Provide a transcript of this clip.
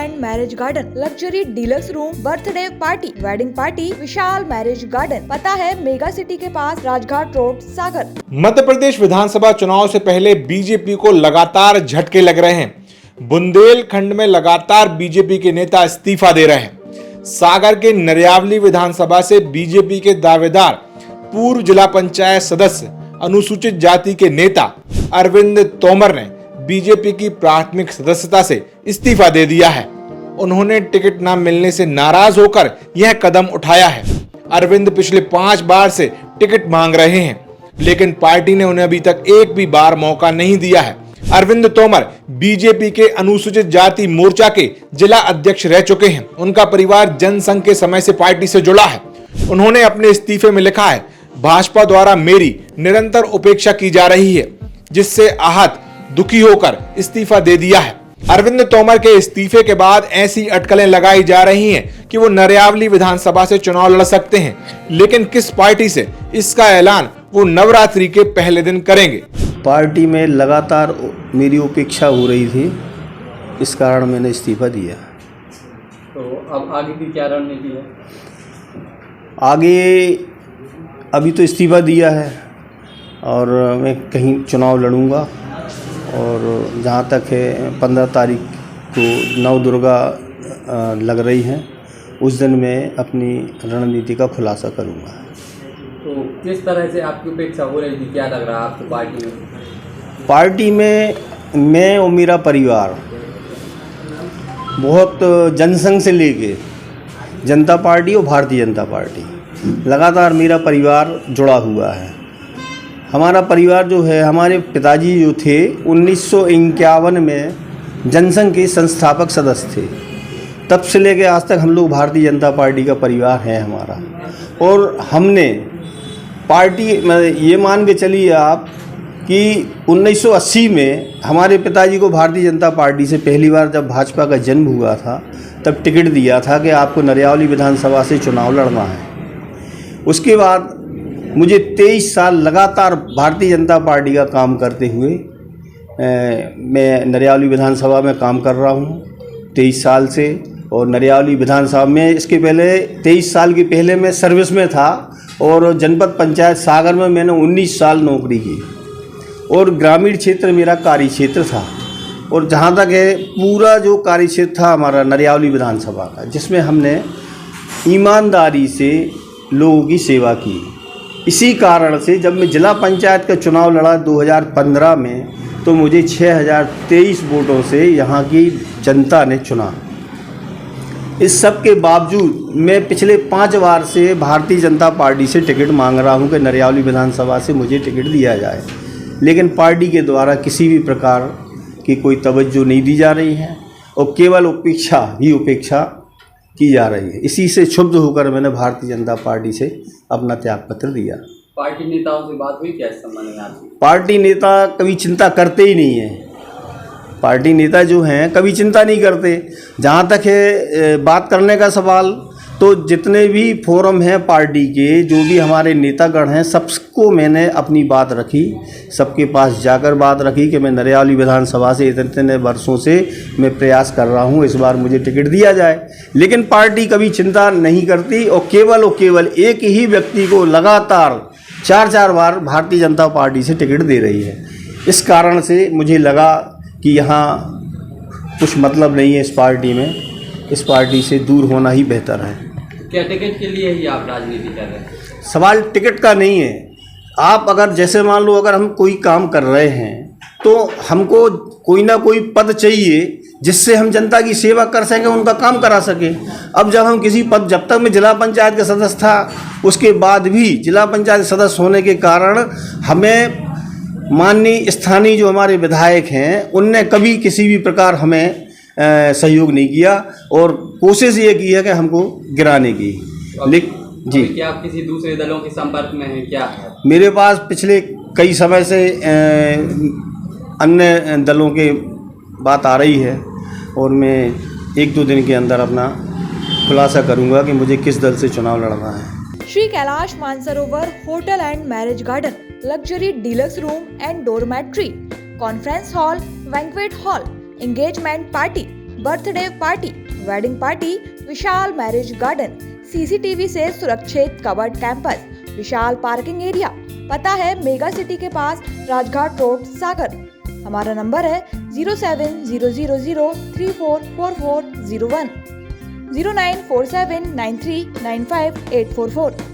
And marriage garden, luxury deluxe room, birthday party, wedding party, Vishal marriage garden. पता है mega city के पास, Rajghat road, सागर। मध्य प्रदेश विधानसभा चुनाव से पहले बीजेपी को लगातार झटके लग रहे हैं। बुंदेलखंड में लगातार बीजेपी के नेता इस्तीफा दे रहे हैं। सागर के नरियावली विधानसभा से बीजेपी के दावेदार पूर्व जिला पंचायत सदस्य अनुसूचित जाति के नेता अरविंद तोमर ने बीजेपी की प्राथमिक सदस्यता से इस्तीफा दे दिया है। उन्होंने टिकट न मिलने से नाराज होकर यह कदम उठाया है। अरविंद पिछले 5 बार से टिकट मांग रहे हैं, लेकिन पार्टी ने उन्हें अभी तक एक भी बार मौका नहीं दिया है। अरविंद तोमर बीजेपी के अनुसूचित जाति मोर्चा के जिला अध्यक्ष रह चुके हैं। उनका परिवार जनसंघ के समय से पार्टी से जुड़ा है। उन्होंने अपने इस्तीफे में लिखा है, भाजपा द्वारा मेरी निरंतर उपेक्षा की जा रही है, जिससे आहत दुखी होकर इस्तीफा दे दिया है। अरविंद तोमर के इस्तीफे के बाद ऐसी अटकलें लगाई जा रही हैं कि वो नरियावली विधानसभा से चुनाव लड़ सकते हैं, लेकिन किस पार्टी से, इसका ऐलान वो नवरात्रि के पहले दिन करेंगे। पार्टी में लगातार मेरी उपेक्षा हो रही थी, इस कारण मैंने इस्तीफा दिया। तो अब आगे की क्या रणनीति है? आगे अभी तो इस्तीफा दिया है और मैं कहीं चुनाव लड़ूंगा, और जहाँ तक है 15 तारीख को नवदुर्गा लग रही हैं, उस दिन मैं अपनी रणनीति का खुलासा करूंगा। तो किस तरह से आपकी उपेक्षा हो रही थी, क्या लग रहा है आपको पार्टी में? पार्टी में मैं और मेरा परिवार बहुत जनसंघ से लेके जनता पार्टी और भारतीय जनता पार्टी लगातार मेरा परिवार जुड़ा हुआ है। हमारा परिवार जो है, हमारे पिताजी जो थे 1951 में जनसंघ के संस्थापक सदस्य थे। तब से लेके आज तक हम लोग भारतीय जनता पार्टी का परिवार है हमारा। और हमने पार्टी ये मान के चलिए आप कि 1980 में हमारे पिताजी को भारतीय जनता पार्टी से पहली बार जब भाजपा का जन्म हुआ था, तब टिकट दिया था कि आपको नरियावली विधानसभा से चुनाव लड़ना है। उसके बाद मुझे 23 साल लगातार भारतीय जनता पार्टी का काम करते हुए मैं नरियावली विधानसभा में काम कर रहा हूँ 23 साल से। और नरियावली विधानसभा में इसके पहले 23 साल के पहले मैं सर्विस में था, और जनपद पंचायत सागर में मैंने 19 साल नौकरी की, और ग्रामीण क्षेत्र मेरा कार्य क्षेत्र था। और जहाँ तक है पूरा जो कार्य क्षेत्र था हमारा नरियावली विधानसभा का, जिसमें हमने ईमानदारी से लोगों की सेवा की। इसी कारण से जब मैं जिला पंचायत का चुनाव लड़ा 2015 में, तो मुझे 6023 वोटों से यहाँ की जनता ने चुना। इस सब के बावजूद मैं पिछले 5 बार से भारतीय जनता पार्टी से टिकट मांग रहा हूँ कि नरियावली विधानसभा से मुझे टिकट दिया जाए, लेकिन पार्टी के द्वारा किसी भी प्रकार की कोई तवज्जो नहीं दी जा रही है, और केवल उपेक्षा ही उपेक्षा की जा रही है। इसी से क्षुब्ध होकर मैंने भारतीय जनता पार्टी से अपना त्यागपत्र दिया। पार्टी नेताओं से बात हुई क्या इस संबंध में आपकी? पार्टी नेता कभी चिंता करते ही नहीं है। पार्टी नेता जो हैं कभी चिंता नहीं करते। जहाँ तक है बात करने का सवाल, तो जितने भी फोरम हैं पार्टी के, जो भी हमारे नेतागण हैं, सबको मैंने अपनी बात रखी, सबके पास जाकर बात रखी कि मैं नरियावली विधानसभा से इतने वर्षों से मैं प्रयास कर रहा हूं, इस बार मुझे टिकट दिया जाए। लेकिन पार्टी कभी चिंता नहीं करती, और केवल एक ही व्यक्ति को लगातार 4 बार भारतीय जनता पार्टी से टिकट दे रही है। इस कारण से मुझे लगा कि यहाँ कुछ मतलब नहीं है इस पार्टी में, इस पार्टी से दूर होना ही बेहतर है। क्या टिकट के लिए ही आप राजनीति कर रहे हैं? सवाल टिकट का नहीं है। आप अगर जैसे मान लो, अगर हम कोई काम कर रहे हैं तो हमको कोई ना कोई पद चाहिए जिससे हम जनता की सेवा कर सकें, उनका काम करा सकें। अब जब हम किसी पद, जब तक मैं जिला पंचायत का सदस्य था, उसके बाद भी जिला पंचायत सदस्य होने के कारण हमें माननीय स्थानीय जो हमारे विधायक हैं, उनने कभी किसी भी प्रकार हमें सहयोग नहीं किया, और कोशिश ये की है कि हमको गिराने की। लेकिन जी, क्या आप किसी दूसरे दलों के संपर्क में हैं क्या? मेरे पास पिछले कई समय से अन्य दलों के बात आ रही है, और मैं 1-2 दिन के अंदर अपना खुलासा करूंगा कि मुझे किस दल से चुनाव लड़ना है। Shri Kailash Mansarovar hotel and marriage garden, luxury deluxe room and dormitory, conference hall, banquet hall, engagement party, birthday party, wedding party, Vishal marriage garden, CCTV से सुरक्षित कवर्ड कैंपस, विशाल पार्किंग एरिया। पता है मेगा सिटी के पास, राजघाट रोड, सागर। हमारा नंबर है 07000344401, 09479395844।